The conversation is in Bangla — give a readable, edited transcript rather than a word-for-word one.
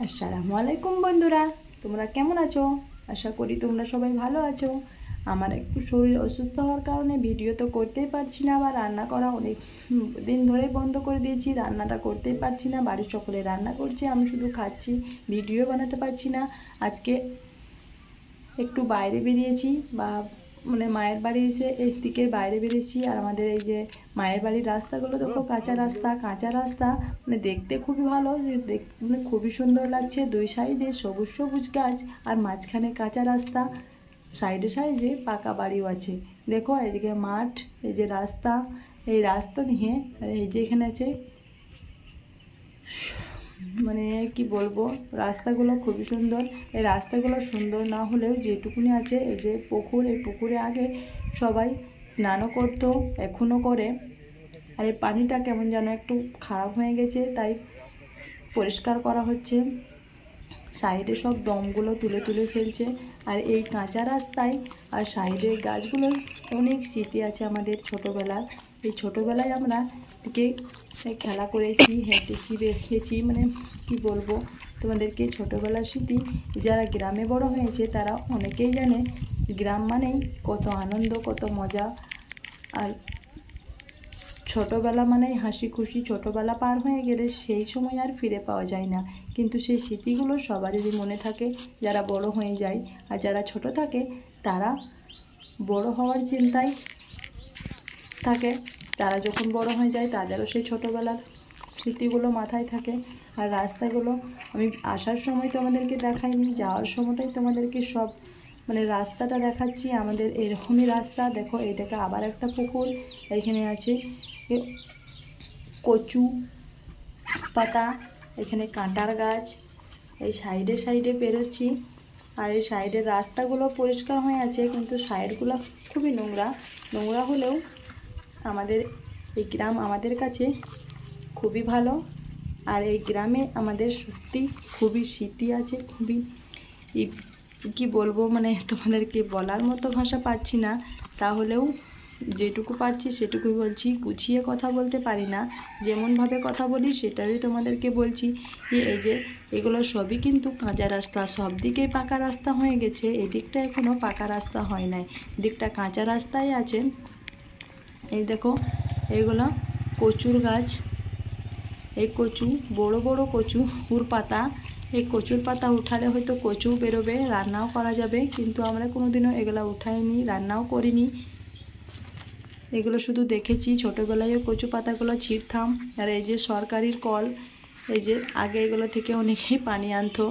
আসসালামু আলাইকুম বন্ধুরা, তোমরা কেমন আছো? আশা করি তোমরা সবাই ভালো আছো। আমার একটু শরীর অসুস্থ হওয়ার কারণে ভিডিও তো করতেই পারছি না, বা রান্না করা অনেক দিন ধরে বন্ধ করে দিয়েছি। রান্নাটা করতেই পারছি না, বাড়ির সকলে রান্না করছে, আমি শুধু খাচ্ছি, ভিডিও বানাতে পারছি না। আজকে একটু বাইরে বেরিয়েছি, বা মায়ের বাড়ি এসে এই দিকের বাইরে বেরিয়েছি। আর আমাদের এই যে মায়ের বাড়ির রাস্তাগুলো দেখো, কাঁচা রাস্তা, দেখতে খুবই ভালো, খুবই সুন্দর লাগছে। দুই সাইডে সবুজ সবুজ গাছ, আর মাঝখানে কাঁচা রাস্তা, সাইডে সাইডে পাকা বাড়িও আছে। দেখো এদিকে মাঠ, এই যে রাস্তা, এই রাস্তা নিয়ে এই যে এখানে আছে কি বলবো, রাস্তাগুলো খুবই সুন্দর। এই রাস্তাগুলো সুন্দর না হলেও যেটুকুনি আছে, এই যে পুকুর, এই পুকুরে আগে সবাই স্নানও করতো, এখনও করে। আর এই পানিটা কেমন যেন একটু খারাপ হয়ে গেছে, তাই পরিষ্কার করা হচ্ছে। সাইডে সব দমগুলো তুলে তুলে ফেলছে। আর এই কাঁচা রাস্তায় আর সাইডের গাছগুলোর অনেক স্মৃতি আছে আমাদের ছোটোবেলার। এই ছোটোবেলায় আমরা থেকে খেলা করেছি, হেঁটেছি, দেখেছি, কি বলবো তোমাদেরকে, ছোটোবেলার স্মৃতি। যারা গ্রামে বড় হয়েছে তারা অনেকেই জানে গ্রাম মানেই কত আনন্দ, কত মজা। আর ছোটোবেলা মানেই হাসি খুশি। ছোটোবেলা পার হয়ে গেলে সেই সময় আর ফিরে পাওয়া যায় না, কিন্তু সেই স্মৃতিগুলো সবারই মনে থাকে যারা বড় হয়ে যায়। আর যারা ছোট থাকে তারা বড় হওয়ার চিন্তায় থাকে, তারা যখন বড় হয়ে যায় তাদেরও সেই ছোটোবেলার স্মৃতিগুলো মাথায় থাকে। আর রাস্তাগুলো আমি আসার সময় তোমাদেরকে দেখাইনি, যাওয়ার সময়টাই তোমাদেরকে সব রাস্তাটা দেখাচ্ছি। আমাদের এরকমই রাস্তা। দেখো এইটাকে আবার একটা পুকুর, এখানে আছে কচু পাতা, এখানে কাঁটার গাছ। এই সাইডে সাইডে পেরোচ্ছি, আর এই সাইডের রাস্তাগুলো পরিষ্কার হয়ে আছে, কিন্তু সাইডগুলো খুবই নোংরা। নোংরা হলেও আমাদের এই গ্রাম আমাদের কাছে খুবই ভালো। আর এই গ্রামে আমাদের সত্যি খুবই স্মৃতি আছে, খুবই কি বলবো, তোমাদেরকে বলার মতো ভাষা পাচ্ছি না, তাহলেও যেটুকু পারছি সেটুকুই বলছি। গুছিয়ে কথা বলতে পারি না, যেমনভাবে কথা বলি সেটাই তোমাদেরকে বলছি। এই যে এগুলো সবই কিন্তু কাঁচা রাস্তা, সব দিকেই পাকা রাস্তা হয়ে গেছে, এদিকটা এখনও পাকা রাস্তা হয় নাই, দিকটা কাঁচা রাস্তায় আছে। এই দেখো এগুলো কচুর গাছ, এই কচু বড় বড় কচুর পাতা। এই কচুর পাতা উঠালে হয়তো কচু বেরোবে, রান্নাও করা যাবে, কিন্তু আমরা কোনোদিনও এগুলো উঠাইনি, রান্নাও করিনি। এগুলো শুধু দেখেছি, ছোটোবেলায় কচু পাতাগুলো ছিঁড়তাম। আর এই যে সরকারির কল, এই যে আগে এগুলো থেকে অনেকেই পানি আনতো।